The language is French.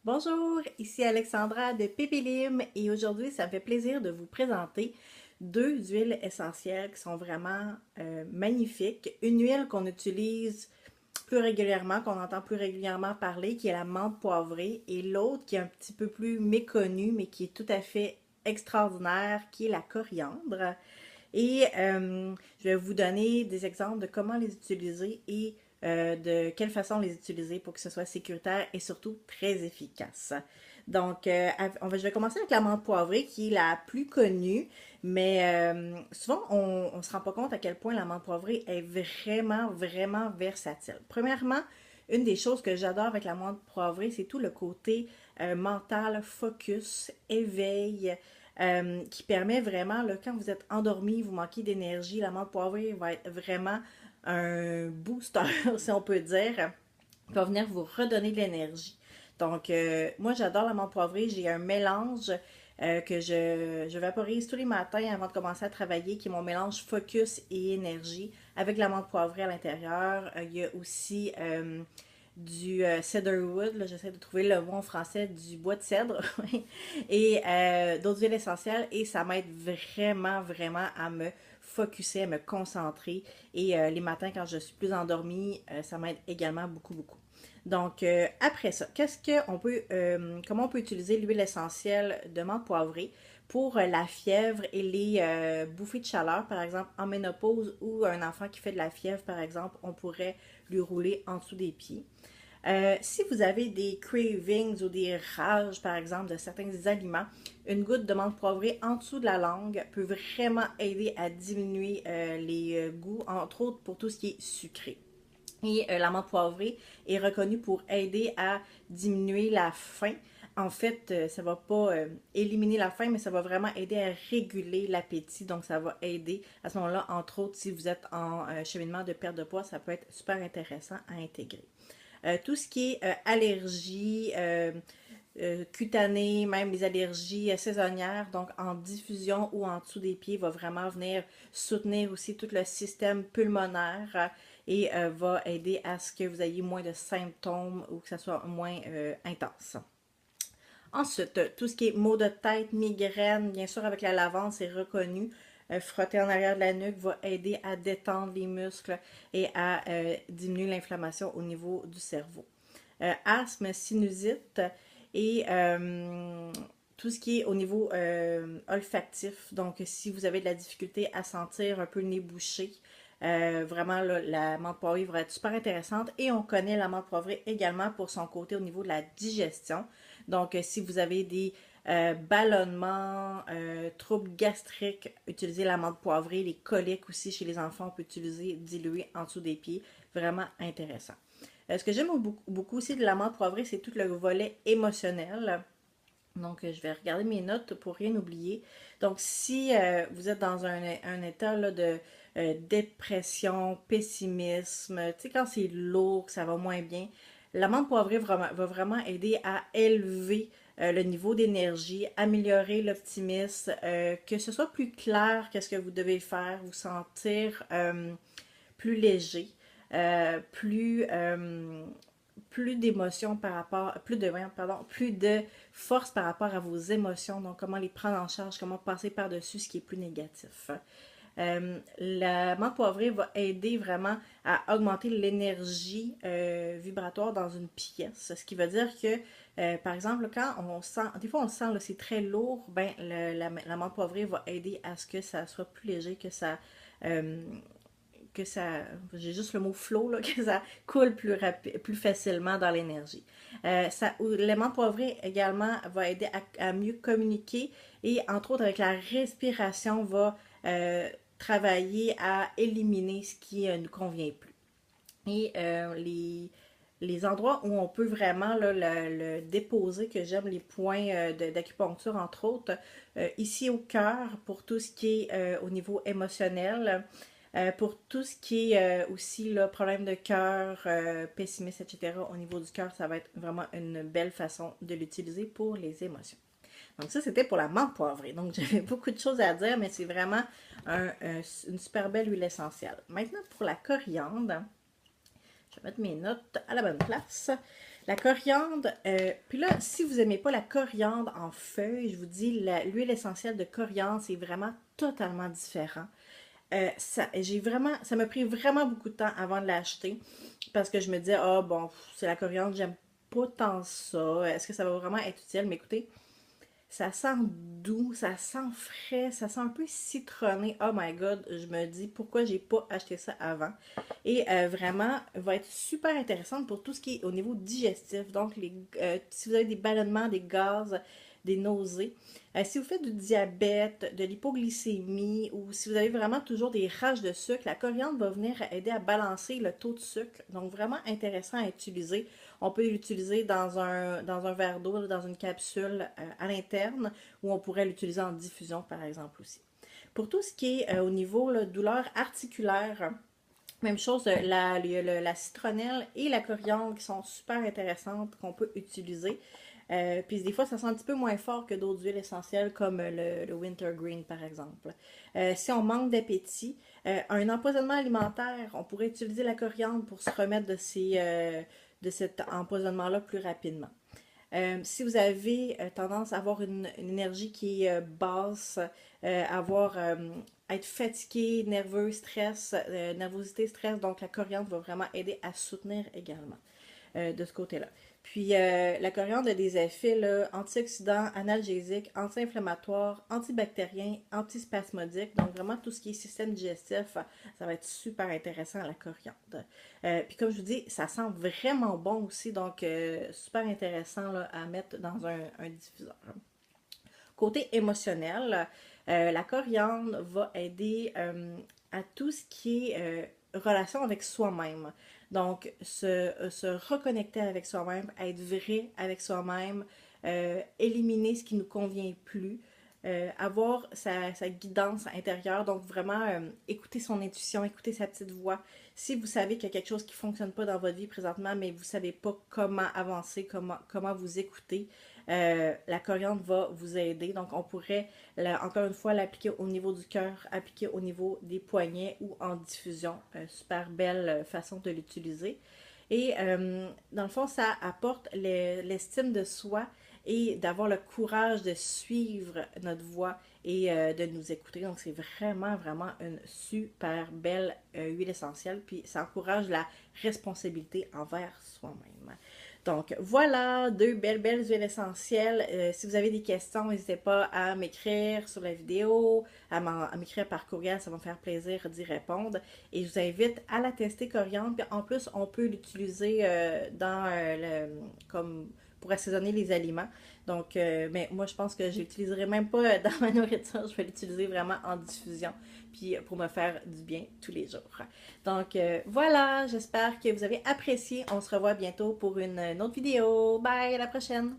Bonjour, ici Alexandra de Pépélim et aujourd'hui, ça me fait plaisir de vous présenter deux huiles essentielles qui sont vraiment magnifiques. Une huile qu'on utilise plus régulièrement, qu'on entend plus régulièrement parler, qui est la menthe poivrée, et l'autre qui est un petit peu plus méconnue, mais qui est tout à fait extraordinaire, qui est la coriandre. Et je vais vous donner des exemples de comment les utiliser et de quelle façon les utiliser pour que ce soit sécuritaire et surtout très efficace. Donc, je vais commencer avec la menthe poivrée qui est la plus connue, mais souvent on ne se rend pas compte à quel point la menthe poivrée est vraiment versatile. Premièrement, une des choses que j'adore avec la menthe poivrée, c'est tout le côté mental, focus, éveil, qui permet vraiment, là, quand vous êtes endormi, vous manquez d'énergie, la menthe poivrée va être vraiment un booster, si on peut dire, qui va venir vous redonner de l'énergie. Donc, moi, j'adore la menthe poivrée. J'ai un mélange que je vaporise tous les matins avant de commencer à travailler, qui est mon mélange focus et énergie, avec la menthe poivrée à l'intérieur. Il y a aussi du cedarwood, là, j'essaie de trouver le mot en français, du bois de cèdre, et d'autres huiles essentielles, et ça m'aide vraiment à me focusser, à me concentrer, et les matins quand je suis plus endormie, ça m'aide également beaucoup. Donc, après ça, comment on peut utiliser l'huile essentielle de menthe poivrée pour la fièvre et les bouffées de chaleur, par exemple en ménopause ou un enfant qui fait de la fièvre, par exemple, on pourrait lui rouler en dessous des pieds. Si vous avez des cravings ou des rages, par exemple, de certains aliments, une goutte de menthe poivrée en dessous de la langue peut vraiment aider à diminuer les goûts, entre autres pour tout ce qui est sucré. Et la menthe poivrée est reconnue pour aider à diminuer la faim. En fait, ça va pas éliminer la faim, mais ça va vraiment aider à réguler l'appétit. Donc, ça va aider à ce moment-là, entre autres, si vous êtes en cheminement de perte de poids, ça peut être super intéressant à intégrer. Tout ce qui est allergie, cutanée, même les allergies saisonnières, donc en diffusion ou en dessous des pieds, va vraiment venir soutenir aussi tout le système pulmonaire et va aider à ce que vous ayez moins de symptômes ou que ça soit moins intense. Ensuite, tout ce qui est maux de tête, migraine, bien sûr avec la lavande, c'est reconnu. Frotter en arrière de la nuque va aider à détendre les muscles et à diminuer l'inflammation au niveau du cerveau. Asthme, sinusite et tout ce qui est au niveau olfactif. Donc, si vous avez de la difficulté à sentir un peu le nez bouché, vraiment, là, la menthe poivrée va être super intéressante. Et on connaît la menthe poivrée également pour son côté au niveau de la digestion. Donc, si vous avez des ballonnements, troubles gastriques, utilisez la menthe poivrée. Les coliques aussi chez les enfants, on peut utiliser dilué en dessous des pieds. Vraiment intéressant. Ce que j'aime beaucoup aussi de la menthe poivrée, c'est tout le volet émotionnel. Donc, je vais regarder mes notes pour rien oublier. Donc, si vous êtes dans un état là, de dépression, pessimisme, tu sais, quand c'est lourd, que ça va moins bien, la menthe poivrée va vraiment aider à élever le niveau d'énergie, améliorer l'optimisme, que ce soit plus clair qu'est-ce que vous devez faire, vous sentir plus léger, plus d'émotions par rapport, plus de force par rapport à vos émotions, donc comment les prendre en charge, comment passer par-dessus ce qui est plus négatif. La menthe poivrée va aider vraiment à augmenter l'énergie vibratoire dans une pièce, ce qui veut dire que, par exemple, quand on sent, des fois on le sent, c'est très lourd, ben la menthe poivrée va aider à ce que ça soit plus léger, euh, j'ai juste le mot flow, là, que ça coule plus facilement dans l'énergie. L'aimant poivré également va aider à mieux communiquer et entre autres avec la respiration va travailler à éliminer ce qui ne nous convient plus. Et les endroits où on peut vraiment là, le déposer, que j'aime les points d'acupuncture entre autres, ici au cœur pour tout ce qui est au niveau émotionnel, pour tout ce qui est aussi là, problème de cœur, pessimiste, etc. Au niveau du cœur, ça va être vraiment une belle façon de l'utiliser pour les émotions. Donc ça, c'était pour la menthe poivrée. Donc j'avais beaucoup de choses à dire, mais c'est vraiment une super belle huile essentielle. Maintenant, pour la coriandre, je vais mettre mes notes à la bonne place. La coriandre, puis là, si vous n'aimez pas la coriandre en feuilles, je vous dis, l'huile essentielle de coriandre, c'est vraiment totalement différent. Ça m'a pris vraiment beaucoup de temps avant de l'acheter parce que je me disais, ah bon, c'est la coriandre, j'aime pas tant ça. Est-ce que ça va vraiment être utile? Mais écoutez, ça sent doux, ça sent frais, ça sent un peu citronné. Oh my god, je me dis pourquoi j'ai pas acheté ça avant. Et vraiment, va être super intéressante pour tout ce qui est au niveau digestif. Donc, si vous avez des ballonnements, des gaz, des nausées, si vous faites du diabète, de l'hypoglycémie ou si vous avez vraiment toujours des rages de sucre, la coriandre va venir aider à balancer le taux de sucre. Donc, vraiment intéressant à utiliser. On peut l'utiliser dans un verre d'eau, dans une capsule à l'interne, ou on pourrait l'utiliser en diffusion, par exemple, aussi. Pour tout ce qui est au niveau là, douleur articulaire, même chose, la citronnelle et la coriandre qui sont super intéressantes qu'on peut utiliser. Puis des fois, ça sent un petit peu moins fort que d'autres huiles essentielles comme le wintergreen, par exemple. Si on manque d'appétit, un empoisonnement alimentaire, on pourrait utiliser la coriandre pour se remettre de cet empoisonnement-là plus rapidement. Si vous avez tendance à avoir une énergie qui est basse, être fatigué, nerveux, stress, nervosité, stress, donc la coriandre va vraiment aider à soutenir également de ce côté-là. Puis la coriandre a des effets là, antioxydants, analgésiques, anti-inflammatoires, antibactériens, antispasmodiques. Donc vraiment tout ce qui est système digestif, ça va être super intéressant la coriandre. Puis comme je vous dis, ça sent vraiment bon aussi, donc super intéressant là, à mettre dans un diffuseur. Côté émotionnel, la coriandre va aider à tout ce qui est relation avec soi-même. Donc, se reconnecter avec soi-même, être vrai avec soi-même, éliminer ce qui ne nous convient plus, avoir sa guidance intérieure, donc vraiment écouter son intuition, écouter sa petite voix. Si vous savez qu'il y a quelque chose qui ne fonctionne pas dans votre vie présentement, mais vous ne savez pas comment avancer, comment vous écouter, la coriandre va vous aider. Donc, on pourrait, encore une fois, l'appliquer au niveau du cœur, appliquer au niveau des poignets ou en diffusion. Super belle façon de l'utiliser. Et dans le fond, ça apporte l'estime de soi et d'avoir le courage de suivre notre voix et de nous écouter. Donc, c'est vraiment, vraiment une super belle huile essentielle. Puis, ça encourage la responsabilité envers soi-même. Donc, voilà, deux belles huiles essentielles. Si vous avez des questions, n'hésitez pas à m'écrire sur la vidéo, à m'écrire par courriel, ça va me faire plaisir d'y répondre. Et je vous invite à la tester coriandre. Puis en plus, on peut l'utiliser comme pour assaisonner les aliments. Donc, mais moi, je pense que je l'utiliserai même pas dans ma nourriture. Je vais l'utiliser vraiment en diffusion, puis pour me faire du bien tous les jours. Donc, voilà, j'espère que vous avez apprécié. On se revoit bientôt pour une autre vidéo. Bye, à la prochaine!